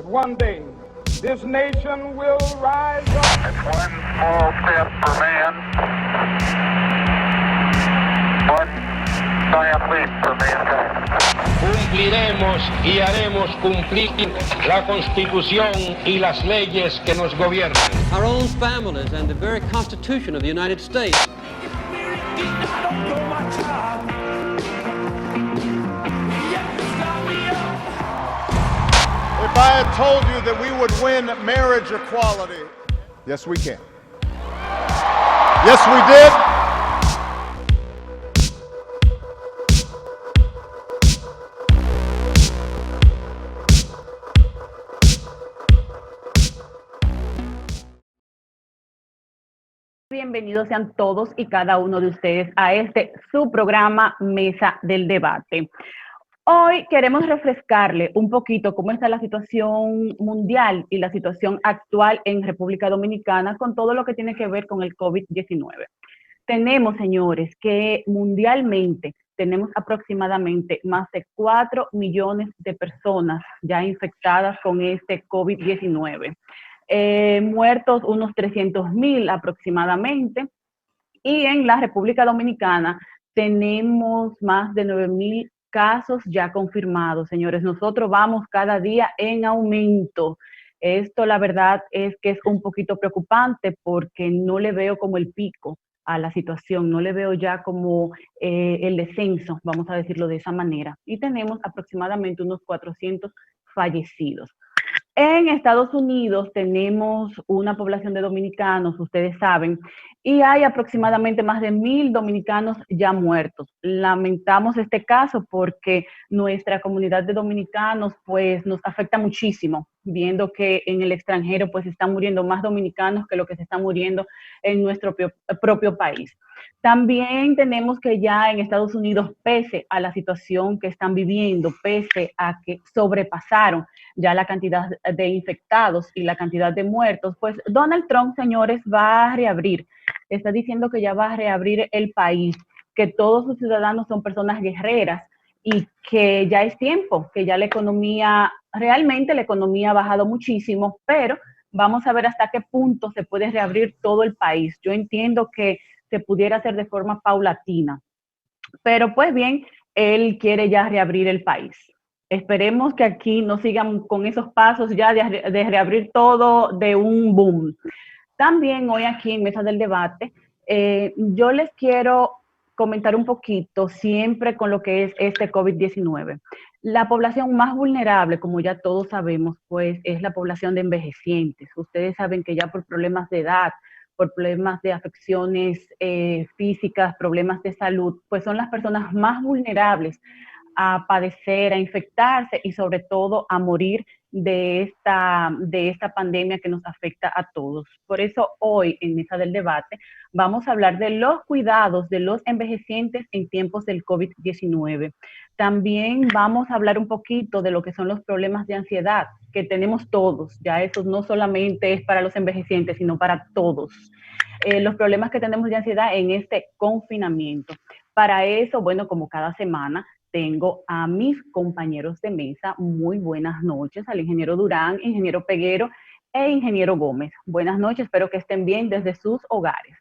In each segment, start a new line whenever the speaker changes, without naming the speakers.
that one day this nation will rise up.
It's one small step for man, one giant leap for mankind.
Cumpliremos y haremos cumplir la Constitución y las leyes que nos gobiernan.
Our own families and the very Constitution of the United States.
If I had told you that we would win marriage equality, yes, we can. Yes, we did.
Bienvenidos sean todos y cada uno de ustedes a su programa Mesa del Debate. Hoy queremos refrescarle un poquito cómo está la situación mundial y la situación actual en República Dominicana con todo lo que tiene que ver con el COVID-19. Tenemos, señores, que mundialmente tenemos aproximadamente más de 4 millones de personas ya infectadas con este COVID-19. Muertos unos 300,000 aproximadamente, y en la República Dominicana tenemos más de 9,000 casos ya confirmados, señores. Nosotros vamos cada día en aumento. Esto, la verdad, es que es un poquito preocupante porque no le veo como el pico a la situación, no le veo ya como el descenso, vamos a decirlo de esa manera. Y tenemos aproximadamente unos 400 fallecidos. En Estados Unidos tenemos una población de dominicanos, ustedes saben, y hay aproximadamente más de 1,000 dominicanos ya muertos. Lamentamos este caso porque nuestra comunidad de dominicanos pues nos afecta muchísimo, viendo que en el extranjero pues están muriendo más dominicanos que lo que se está muriendo en nuestro propio país. También tenemos que ya en Estados Unidos, pese a la situación que están viviendo, pese a que sobrepasaron ya la cantidad de infectados y la cantidad de muertos, pues Donald Trump, señores, va a reabrir. Está diciendo que ya va a reabrir el país, que todos sus ciudadanos son personas guerreras y que ya es tiempo, que ya realmente la economía ha bajado muchísimo, pero vamos a ver hasta qué punto se puede reabrir todo el país. Yo entiendo que se pudiera hacer de forma paulatina, pero pues bien, él quiere ya reabrir el país. Esperemos que aquí no sigan con esos pasos ya de reabrir todo de un boom. También hoy aquí en Mesa del Debate, yo les quiero comentar un poquito siempre con lo que es este COVID-19. La población más vulnerable, como ya todos sabemos, pues es la población de envejecientes. Ustedes saben que ya por problemas de edad, por problemas de afecciones físicas, problemas de salud, pues son las personas más vulnerables a padecer, a infectarse y sobre todo a morir de esta pandemia que nos afecta a todos. Por eso hoy en Mesa del Debate vamos a hablar de los cuidados de los envejecientes en tiempos del COVID-19. También vamos a hablar un poquito de lo que son los problemas de ansiedad que tenemos todos. Ya eso no solamente es para los envejecientes, sino para todos. Los problemas que tenemos de ansiedad en este confinamiento. Para eso, bueno, como cada semana, tengo a mis compañeros de mesa. Muy buenas noches, al ingeniero Durán, ingeniero Peguero e ingeniero Gómez. Buenas noches, espero que estén bien desde sus hogares.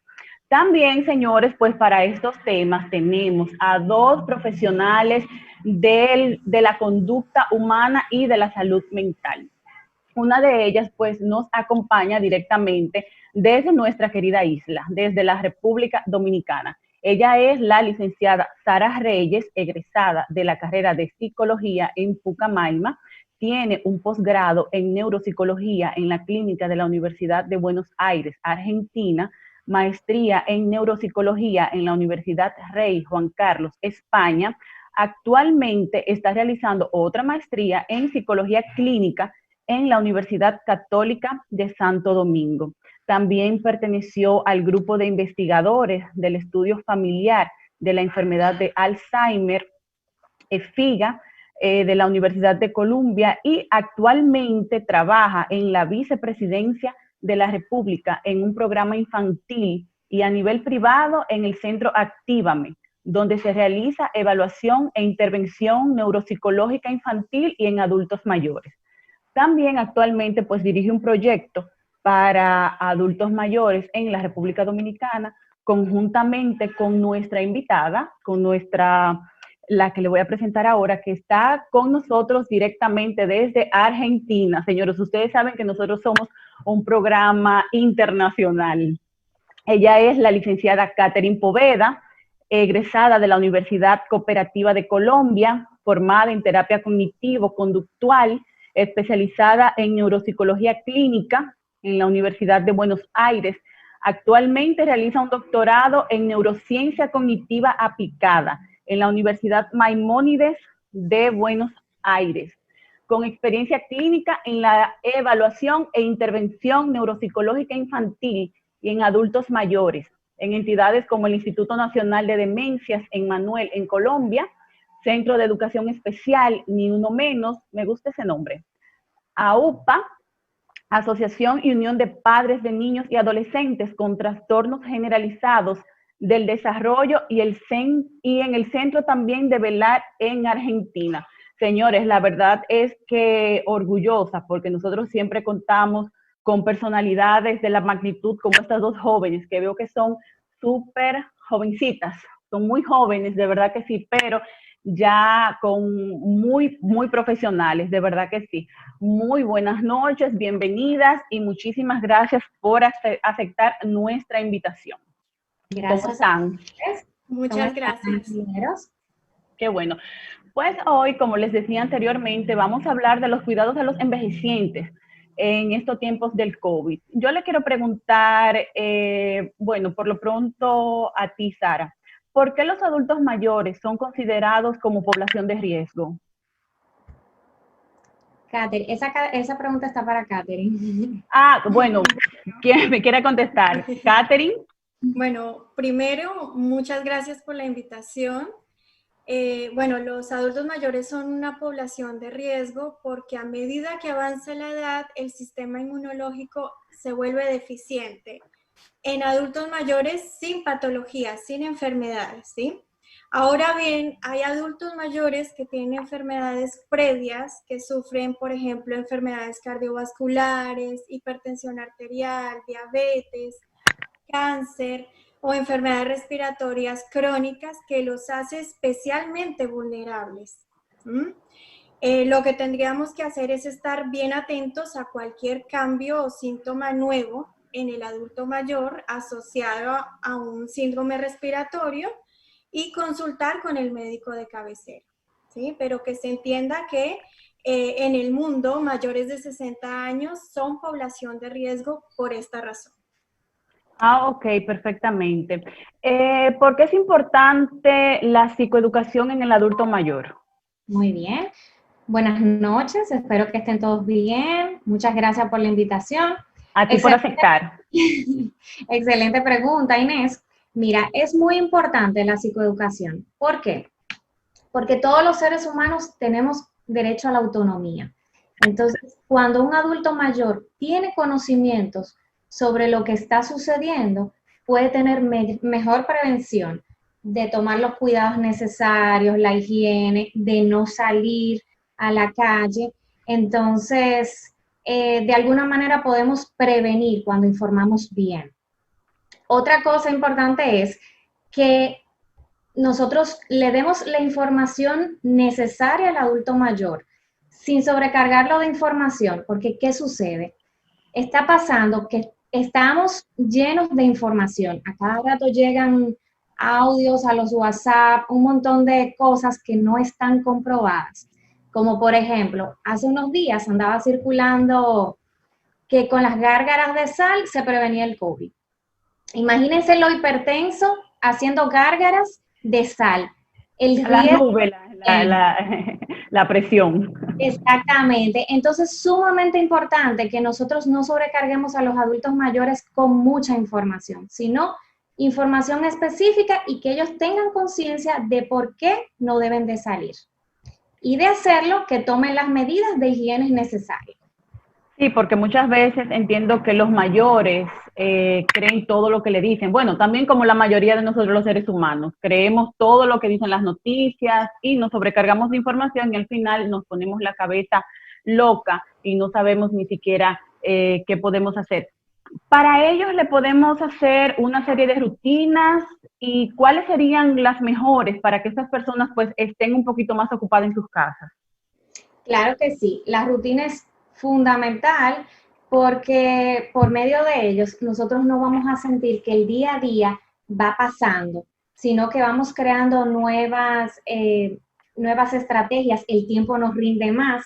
También, señores, pues para estos temas tenemos a 2 profesionales de la conducta humana y de la salud mental. Una de ellas, pues, nos acompaña directamente desde nuestra querida isla, desde la República Dominicana. Ella es la licenciada Sara Reyes, egresada de la carrera de Psicología en Pucamaima. Tiene un posgrado en Neuropsicología en la Clínica de la Universidad de Buenos Aires, Argentina, maestría en Neuropsicología en la Universidad Rey Juan Carlos, España. Actualmente está realizando otra maestría en Psicología Clínica en la Universidad Católica de Santo Domingo. También perteneció al grupo de investigadores del estudio familiar de la enfermedad de Alzheimer, FIGA, de la Universidad de Columbia, y actualmente trabaja en la vicepresidencia de la República en un programa infantil y a nivel privado en el centro Actívame, donde se realiza evaluación e intervención neuropsicológica infantil y en adultos mayores. También actualmente pues dirige un proyecto para adultos mayores en la República Dominicana, conjuntamente con nuestra invitada, la que le voy a presentar ahora, que está con nosotros directamente desde Argentina. Señores, ustedes saben que nosotros somos un programa internacional. Ella es la licenciada Catherine Poveda, egresada de la Universidad Cooperativa de Colombia, formada en terapia cognitivo-conductual, especializada en neuropsicología clínica en la Universidad de Buenos Aires. Actualmente realiza un doctorado en neurociencia cognitiva aplicada en la Universidad Maimónides de Buenos Aires, con experiencia clínica en la evaluación e intervención neuropsicológica infantil y en adultos mayores, en entidades como el Instituto Nacional de Demencias en Manuel, en Colombia, Centro de Educación Especial, Ni Uno Menos, me gusta ese nombre, AUPA, Asociación y Unión de Padres de Niños y Adolescentes con Trastornos Generalizados del Desarrollo y en el Centro también de Velar en Argentina. Señores, la verdad es que orgullosa, porque nosotros siempre contamos con personalidades de la magnitud como estas dos jóvenes, que veo que son súper jovencitas, son muy jóvenes, de verdad que sí, pero ya muy profesionales, de verdad que sí. Muy buenas noches, bienvenidas y muchísimas gracias por aceptar nuestra invitación.
Gracias.
¿Cómo están?
Muchas gracias.
Qué bueno. Pues hoy, como les decía anteriormente, vamos a hablar de los cuidados de los envejecientes en estos tiempos del COVID. Yo le quiero preguntar, bueno, por lo pronto a ti, Sara, ¿por qué los adultos mayores son considerados como población de riesgo?
Catherine, esa pregunta está para Catherine.
Ah, bueno, ¿quién me quiere contestar? ¿Catherine?
Bueno, primero, muchas gracias por la invitación. Bueno, los adultos mayores son una población de riesgo porque a medida que avanza la edad, el sistema inmunológico se vuelve deficiente. En adultos mayores sin patologías, sin enfermedades, ¿sí? Ahora bien, hay adultos mayores que tienen enfermedades previas, que sufren, por ejemplo, enfermedades cardiovasculares, hipertensión arterial, diabetes, cáncer o enfermedades respiratorias crónicas que los hace especialmente vulnerables. Lo que tendríamos que hacer es estar bien atentos a cualquier cambio o síntoma nuevo en el adulto mayor asociado a un síndrome respiratorio y consultar con el médico de cabecera, ¿sí? Pero que se entienda que en el mundo mayores de 60 años son población de riesgo por esta razón.
Ah, ok, perfectamente. ¿Por qué es importante la psicoeducación en el adulto mayor?
Muy bien. Buenas noches, espero que estén todos bien. Muchas gracias por la invitación.
A ti por aceptar.
Excelente pregunta, Inés. Mira, es muy importante la psicoeducación. ¿Por qué? Porque todos los seres humanos tenemos derecho a la autonomía. Entonces, cuando un adulto mayor tiene conocimientos sobre lo que está sucediendo, puede tener mejor prevención de tomar los cuidados necesarios, la higiene, de no salir a la calle. Entonces, de alguna manera podemos prevenir cuando informamos bien. Otra cosa importante es que nosotros le demos la información necesaria al adulto mayor, sin sobrecargarlo de información, porque ¿qué sucede? Está pasando que estamos llenos de información. A cada rato llegan audios a los WhatsApp, un montón de cosas que no están comprobadas. Como por ejemplo, hace unos días andaba circulando que con las gárgaras de sal se prevenía el COVID. Imagínense lo hipertenso haciendo gárgaras de sal.
La presión.
Exactamente. Entonces, sumamente importante que nosotros no sobrecarguemos a los adultos mayores con mucha información, sino información específica y que ellos tengan conciencia de por qué no deben de salir. Y de hacerlo, que tomen las medidas de higiene necesarias.
Sí, porque muchas veces entiendo que los mayores creen todo lo que le dicen. Bueno, también como la mayoría de nosotros los seres humanos, creemos todo lo que dicen las noticias y nos sobrecargamos de información y al final nos ponemos la cabeza loca y no sabemos ni siquiera qué podemos hacer. Para ellos le podemos hacer una serie de rutinas y cuáles serían las mejores para que estas personas pues estén un poquito más ocupadas en sus casas.
Claro que sí, la rutina es fundamental porque por medio de ellos nosotros no vamos a sentir que el día a día va pasando, sino que vamos creando nuevas estrategias, el tiempo nos rinde más.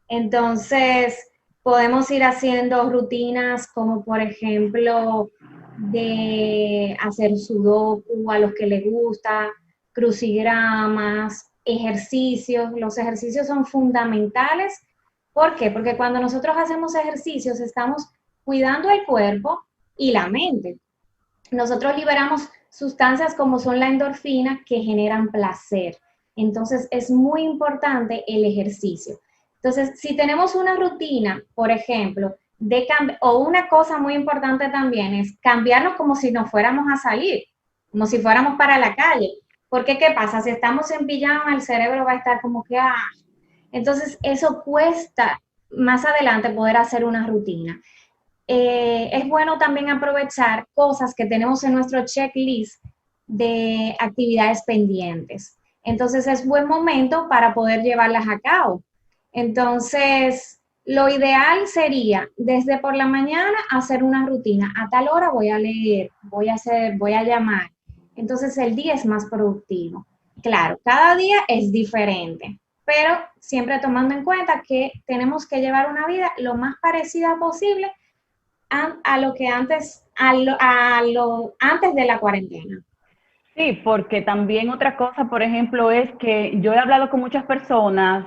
Entonces, podemos ir haciendo rutinas como, por ejemplo, de hacer sudoku a los que les gusta, crucigramas, ejercicios. Los ejercicios son fundamentales. ¿Por qué? Porque cuando nosotros hacemos ejercicios estamos cuidando el cuerpo y la mente. Nosotros liberamos sustancias como son la endorfina que generan placer. Entonces, es muy importante el ejercicio. Entonces, si tenemos una rutina, por ejemplo, o una cosa muy importante también es cambiarnos como si nos fuéramos a salir, como si fuéramos para la calle. Porque, ¿qué pasa? Si estamos en pijama, el cerebro va a estar como que, Entonces, eso cuesta más adelante poder hacer una rutina. Es bueno también aprovechar cosas que tenemos en nuestro checklist de actividades pendientes. Entonces, es buen momento para poder llevarlas a cabo. Entonces, lo ideal sería desde por la mañana hacer una rutina. A tal hora voy a leer, voy a llamar. Entonces, el día es más productivo. Claro, cada día es diferente, pero siempre tomando en cuenta que tenemos que llevar una vida lo más parecida posible a lo que antes de la cuarentena.
Sí, porque también otra cosa, por ejemplo, es que yo he hablado con muchas personas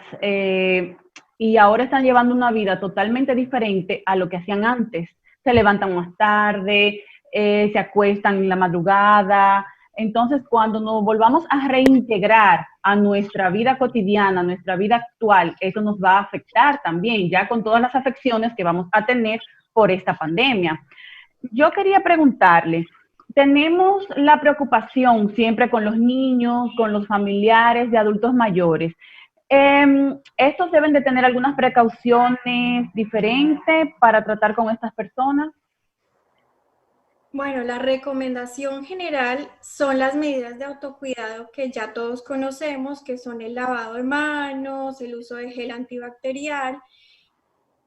y ahora están llevando una vida totalmente diferente a lo que hacían antes. Se levantan más tarde, se acuestan en la madrugada. Entonces, cuando nos volvamos a reintegrar a nuestra vida cotidiana, a nuestra vida actual, eso nos va a afectar también, ya con todas las afecciones que vamos a tener por esta pandemia. Yo quería preguntarle, tenemos la preocupación siempre con los niños, con los familiares de adultos mayores. ¿Estos deben de tener algunas precauciones diferentes para tratar con estas personas?
Bueno, la recomendación general son las medidas de autocuidado que ya todos conocemos, que son el lavado de manos, el uso de gel antibacterial,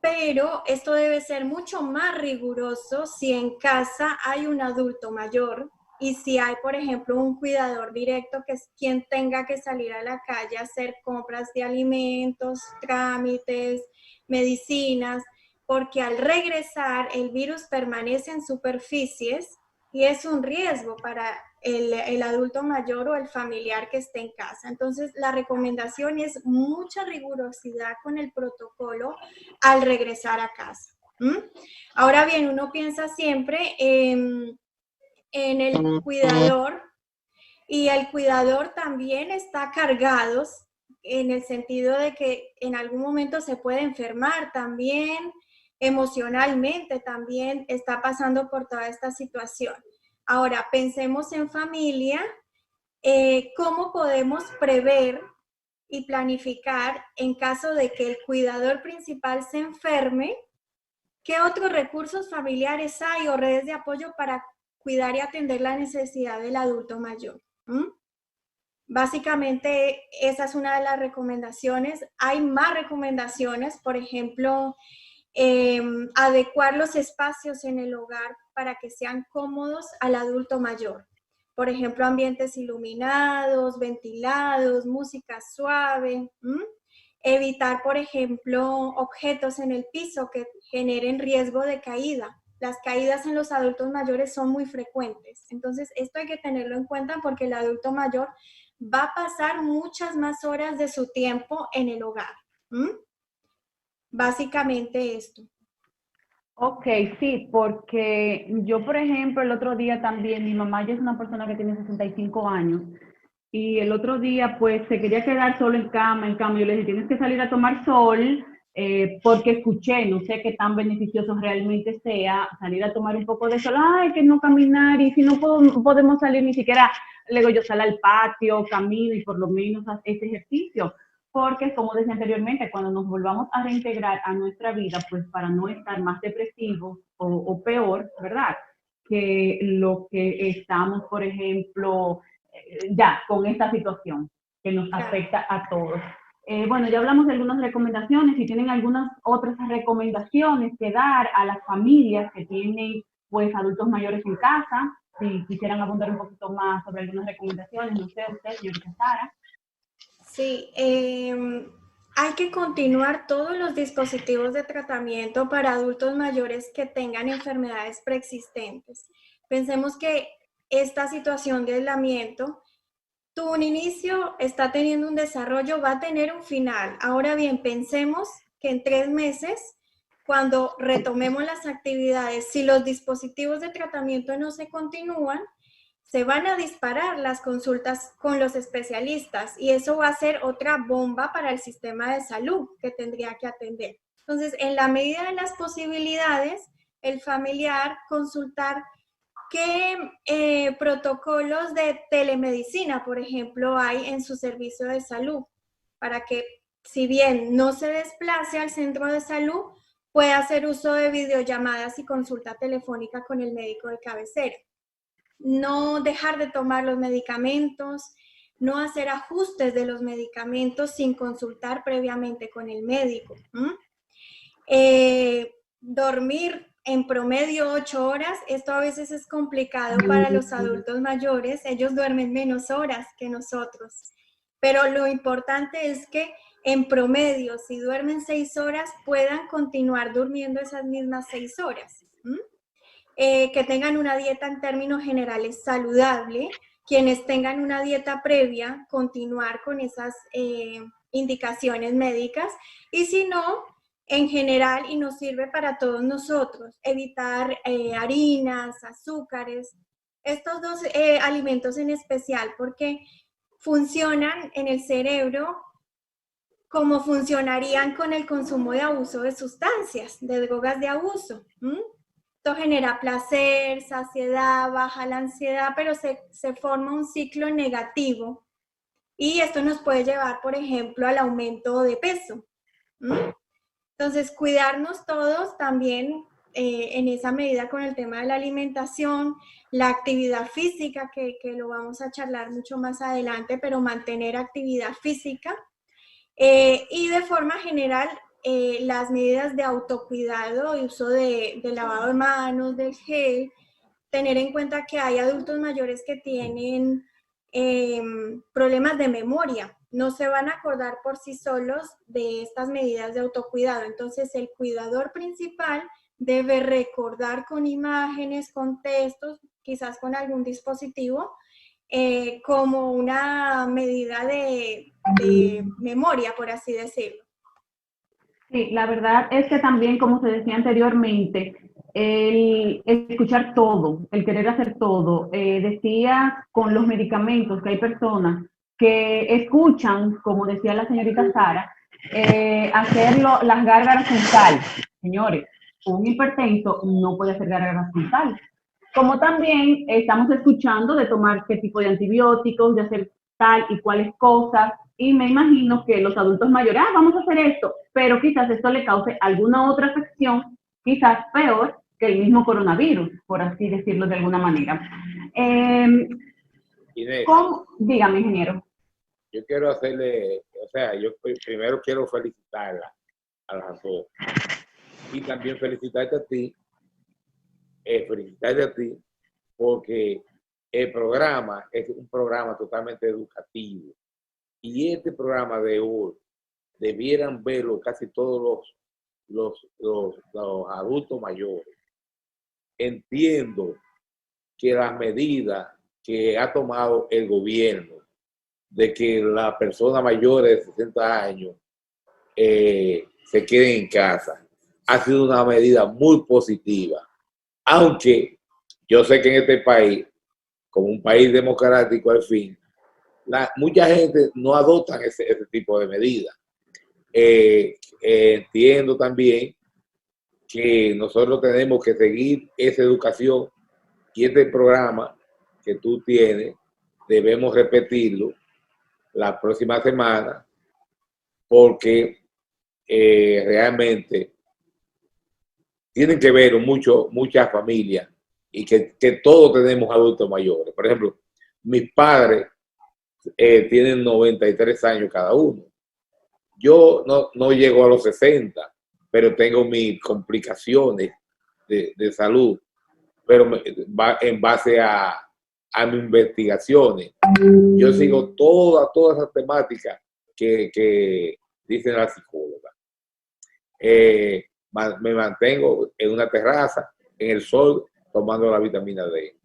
pero esto debe ser mucho más riguroso si en casa hay un adulto mayor y si hay, por ejemplo, un cuidador directo que es quien tenga que salir a la calle a hacer compras de alimentos, trámites, medicinas, porque al regresar el virus permanece en superficies y es un riesgo para el adulto mayor o el familiar que esté en casa. Entonces, la recomendación es mucha rigurosidad con el protocolo al regresar a casa. Ahora bien, uno piensa siempre en el cuidador y el cuidador también está cargado en el sentido de que en algún momento se puede enfermar también, emocionalmente también está pasando por toda esta situación. Ahora, pensemos en familia, cómo podemos prever y planificar en caso de que el cuidador principal se enferme, qué otros recursos familiares hay o redes de apoyo para cuidar y atender la necesidad del adulto mayor. Básicamente, esa es una de las recomendaciones. Hay más recomendaciones, por ejemplo, adecuar los espacios en el hogar para que sean cómodos al adulto mayor. Por ejemplo, ambientes iluminados, ventilados, música suave. Evitar, por ejemplo, objetos en el piso que generen riesgo de caída. Las caídas en los adultos mayores son muy frecuentes. Entonces, esto hay que tenerlo en cuenta porque el adulto mayor va a pasar muchas más horas de su tiempo en el hogar. Básicamente esto.
Ok, sí, porque yo, por ejemplo, el otro día también, mi mamá ya es una persona que tiene 65 años y el otro día pues se quería quedar solo en cama, yo le dije, tienes que salir a tomar sol porque escuché, no sé qué tan beneficioso realmente sea, salir a tomar un poco de sol, ay, que no caminar y si no podemos salir ni siquiera, le digo yo, sal al patio, camino y por lo menos haz ese ejercicio. porque como decía anteriormente, cuando nos volvamos a reintegrar a nuestra vida, pues para no estar más depresivos o peor, ¿verdad? Que lo que estamos, por ejemplo, ya con esta situación que nos afecta a todos. Bueno, ya hablamos de algunas recomendaciones. Si tienen algunas otras recomendaciones que dar a las familias que tienen pues adultos mayores en casa, si quisieran abundar un poquito más sobre algunas recomendaciones, no sé, usted, señorita Sara.
Sí, hay que continuar todos los dispositivos de tratamiento para adultos mayores que tengan enfermedades preexistentes. Pensemos que esta situación de aislamiento tuvo un inicio, está teniendo un desarrollo, va a tener un final. Ahora bien, pensemos que en 3 meses, cuando retomemos las actividades, si los dispositivos de tratamiento no se continúan, se van a disparar las consultas con los especialistas y eso va a ser otra bomba para el sistema de salud que tendría que atender. Entonces, en la medida de las posibilidades, el familiar consultar qué protocolos de telemedicina, por ejemplo, hay en su servicio de salud, para que si bien no se desplace al centro de salud, pueda hacer uso de videollamadas y consulta telefónica con el médico de cabecera. No dejar de tomar los medicamentos, no hacer ajustes de los medicamentos sin consultar previamente con el médico. Dormir en promedio 8 horas, esto a veces es complicado para los adultos mayores, ellos duermen menos horas que nosotros, pero lo importante es que en promedio, si duermen 6 horas, puedan continuar durmiendo esas mismas 6 horas. Que tengan una dieta en términos generales saludable, quienes tengan una dieta previa, continuar con esas indicaciones médicas, y si no, en general, y nos sirve para todos nosotros, evitar harinas, azúcares, estos 2 alimentos en especial, porque funcionan en el cerebro como funcionarían con el consumo de abuso de sustancias, de drogas de abuso. Esto genera placer, saciedad, baja la ansiedad, pero se forma un ciclo negativo y esto nos puede llevar, por ejemplo, al aumento de peso. Entonces, cuidarnos todos también en esa medida con el tema de la alimentación, la actividad física, que lo vamos a charlar mucho más adelante, pero mantener actividad física y de forma general las medidas de autocuidado y uso de lavado de manos, del gel, tener en cuenta que hay adultos mayores que tienen problemas de memoria, no se van a acordar por sí solos de estas medidas de autocuidado. Entonces, el cuidador principal debe recordar con imágenes, con textos, quizás con algún dispositivo, como una medida de memoria, por así decirlo.
Sí, la verdad es que también, como se decía anteriormente, el escuchar todo, el querer hacer todo. Decía con los medicamentos que hay personas que escuchan, como decía la señorita Sara, hacerlo las gárgaras con sal. Señores, un hipertenso no puede hacer gárgaras con sal. Como también estamos escuchando de tomar qué tipo de antibióticos, de hacer tal y cuáles cosas, y me imagino que los adultos mayores, vamos a hacer esto, pero quizás esto le cause alguna otra afección, quizás peor que el mismo coronavirus, por así decirlo de alguna manera.
Inés,
dígame, ingeniero.
yo quiero hacerle, o sea, yo primero quiero felicitarla a las dos y también felicitarte a ti, porque el programa es un programa totalmente educativo y este programa de hoy debieran verlo casi todos los adultos mayores. Entiendo que las medidas que ha tomado el gobierno de que las personas mayores de 60 años se queden en casa ha sido una medida muy positiva, aunque yo sé que en este país, como un país democrático al fin, mucha gente no adopta ese tipo de medidas. Entiendo también que nosotros tenemos que seguir esa educación y este programa que tú tienes, debemos repetirlo la próxima semana porque realmente tienen que ver muchas familias y que todos tenemos adultos mayores. Por ejemplo, mis padres tienen 93 años cada uno. Yo no llego a los 60, pero tengo mis complicaciones de salud, pero en base a mis investigaciones. Yo sigo todas esas temáticas que dicen las psicólogas. Me mantengo en una terraza, en el sol, tomando la vitamina D.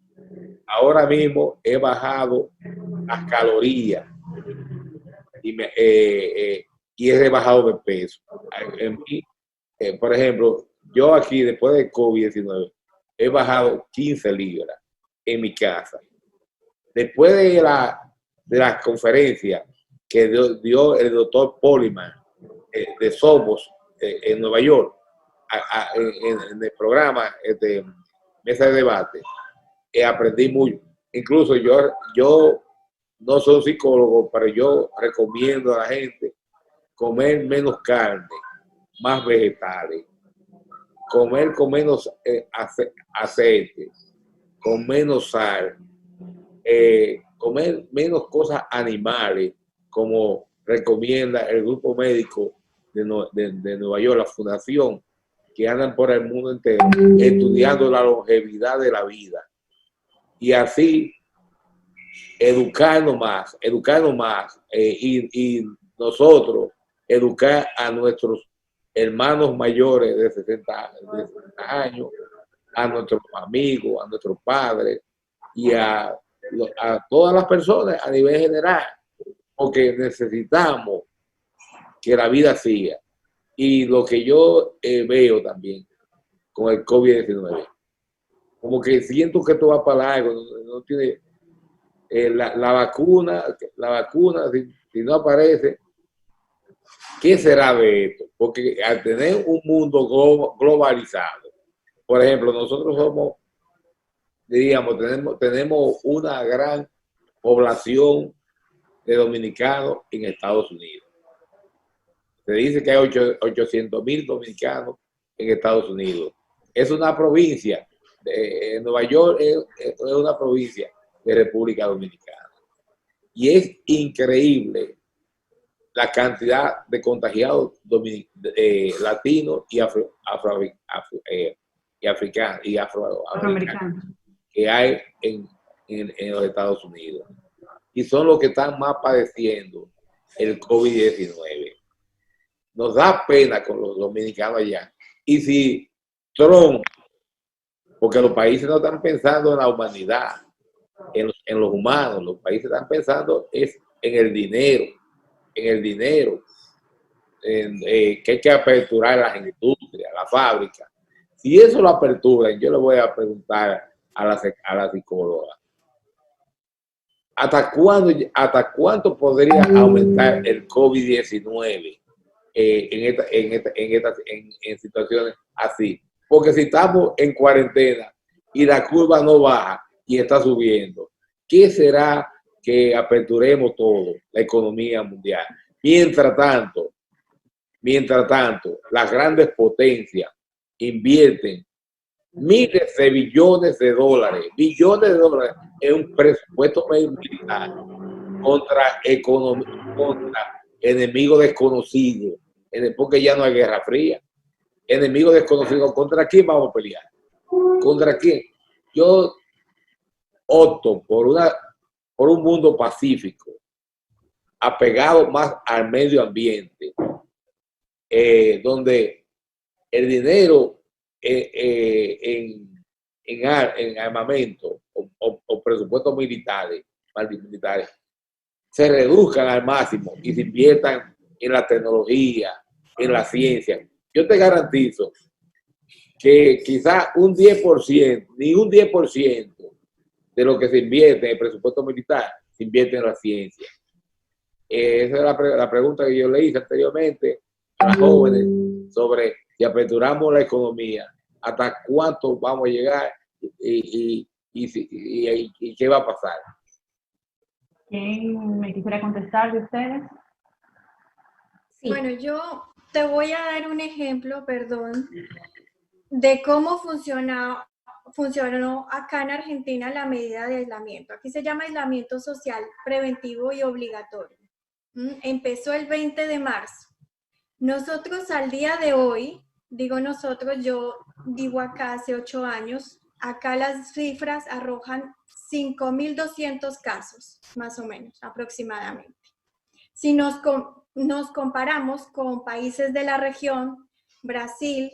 Ahora mismo he bajado las calorías y he rebajado de peso. Por ejemplo, yo aquí, después de COVID-19, he bajado 15 libras en mi casa. Después de la conferencia que dio el doctor Poliman de Somos en Nueva York, en el programa de Mesa de Debate, aprendí mucho. Incluso yo no soy psicólogo, pero yo recomiendo a la gente comer menos carne, más vegetales, comer con menos aceite, con menos sal, comer menos cosas animales, como recomienda el grupo médico de Nueva York, la fundación, que andan por el mundo entero estudiando la longevidad de la vida. Y así educarnos más y nosotros educar a nuestros hermanos mayores de 60 años, a nuestros amigos, a nuestros padres y a todas las personas a nivel general, porque necesitamos que la vida siga. Y lo que yo veo también con el COVID-19, como que siento que esto va para largo, no tiene la vacuna, si no aparece, ¿qué será de esto? Porque al tener un mundo globalizado, por ejemplo, nosotros somos, diríamos, tenemos una gran población de dominicanos en Estados Unidos. Se dice que hay 800,000 dominicanos en Estados Unidos. Es una provincia, Nueva York es una provincia de República Dominicana. Y es increíble la cantidad de contagiados latinos y afroamericanos que hay en los Estados Unidos. Y son los que están más padeciendo el COVID-19. Nos da pena con los dominicanos allá. Y si Trump, porque los países no están pensando en la humanidad, en los humanos, los países están pensando en el dinero, que hay que aperturar las industrias, las fábricas. Si eso lo aperturan, yo le voy a preguntar a la psicóloga, ¿hasta cuánto podría aumentar el COVID-19 en situaciones así? Porque si estamos en cuarentena y la curva no baja y está subiendo, ¿qué será que aperturemos todo, la economía mundial? Mientras tanto, las grandes potencias invierten miles de billones de dólares en un presupuesto militar contra enemigos desconocidos, porque ya no hay guerra fría. Enemigos desconocidos, ¿contra quién vamos a pelear? ¿Contra quién? Yo opto por un mundo pacífico, apegado más al medio ambiente, donde el dinero en armamento o presupuestos militares se reduzcan al máximo y se inviertan en la tecnología, en la ciencia. Yo te garantizo que quizás un 10%, ni un 10% de lo que se invierte en el presupuesto militar se invierte en la ciencia. Esa es la pregunta que yo le hice anteriormente a los jóvenes sobre si aperturamos la economía, hasta cuánto vamos a llegar y qué va a pasar.
¿Quién me quisiera contestar de ustedes?
Sí.
Bueno, yo te voy a dar un ejemplo, perdón, de cómo funcionó acá en Argentina la medida de aislamiento. Aquí se llama aislamiento social preventivo y obligatorio. Empezó el 20 de marzo. Nosotros al día de hoy, digo nosotros, yo vivo acá hace 8 años, acá las cifras arrojan 5.200 casos, más o menos, aproximadamente. Si nos comparamos con países de la región, Brasil,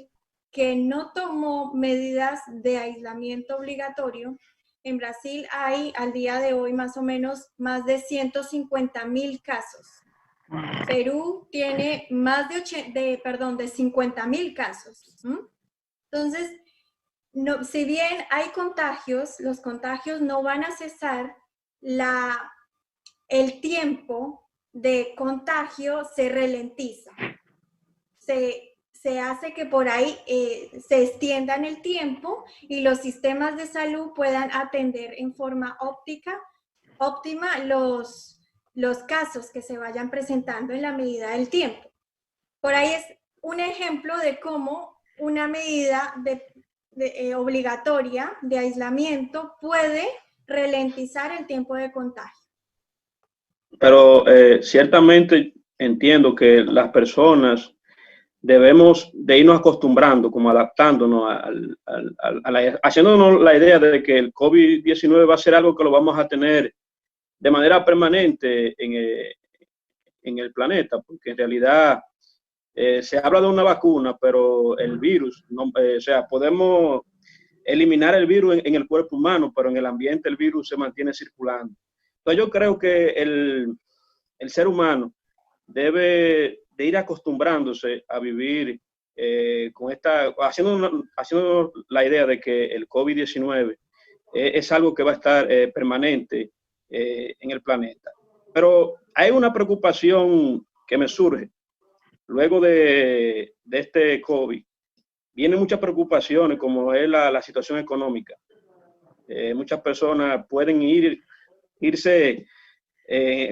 que no tomó medidas de aislamiento obligatorio, en Brasil hay al día de hoy más o menos más de 150.000 casos. Perú tiene más de 50.000 casos. Entonces, no, si bien hay contagios, los contagios no van a cesar, el tiempo de contagio se ralentiza. Se hace que por ahí se extienda en el tiempo y los sistemas de salud puedan atender en forma óptima los casos que se vayan presentando en la medida del tiempo. Por ahí es un ejemplo de cómo una medida obligatoria de aislamiento puede ralentizar el tiempo de contagio.
Pero ciertamente entiendo que las personas debemos de irnos acostumbrando, como adaptándonos, haciéndonos la idea de que el COVID-19 va a ser algo que lo vamos a tener de manera permanente en el planeta, porque en realidad se habla de una vacuna, pero el virus, o sea, podemos eliminar el virus en el cuerpo humano, pero en el ambiente el virus se mantiene circulando. Entonces yo creo que el ser humano debe de ir acostumbrándose a vivir haciendo la idea de que el COVID-19 es algo que va a estar permanente en el planeta. Pero hay una preocupación que me surge luego de este COVID. Vienen muchas preocupaciones, como es la situación económica. Muchas personas pueden irse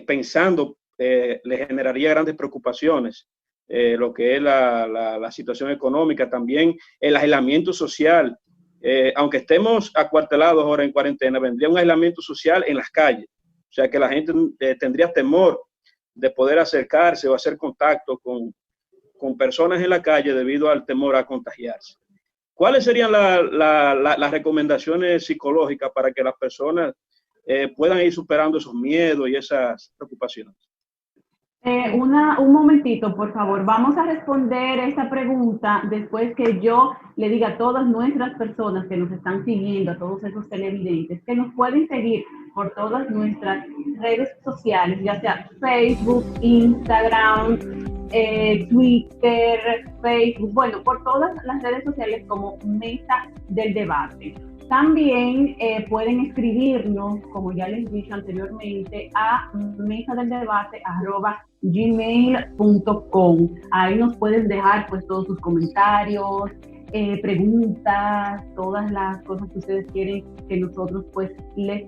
pensando, le generaría grandes preocupaciones lo que es la situación económica, también el aislamiento social. Aunque estemos acuartelados ahora en cuarentena, vendría un aislamiento social en las calles. O sea que la gente tendría temor de poder acercarse o hacer contacto con personas en la calle debido al temor a contagiarse. ¿Cuáles serían las recomendaciones psicológicas para que las personas puedan ir superando esos miedos y esas preocupaciones?
Un momentito, por favor. Vamos a responder esta pregunta después que yo le diga a todas nuestras personas que nos están siguiendo, a todos esos televidentes, que nos pueden seguir por todas nuestras redes sociales, ya sea Facebook, Instagram, Twitter, Facebook, bueno, por todas las redes sociales como Mesa del Debate. También pueden escribirnos, como ya les dije anteriormente, a mesadeldebate@gmail.com. Ahí nos pueden dejar pues todos sus comentarios, preguntas, todas las cosas que ustedes quieren que nosotros pues les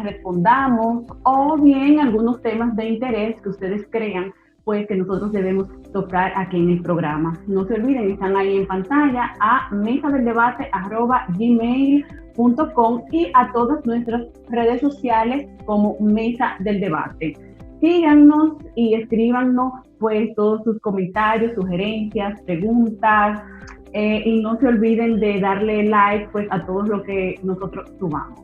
respondamos, o bien algunos temas de interés que ustedes crean pues que nosotros debemos tocar aquí en el programa. No se olviden, están ahí en pantalla, a mesadeldebate@gmail.com y a todas nuestras redes sociales como Mesa del Debate. Síganos y escríbanos pues todos sus comentarios, sugerencias, preguntas, y no se olviden de darle like pues a todo lo que nosotros subamos.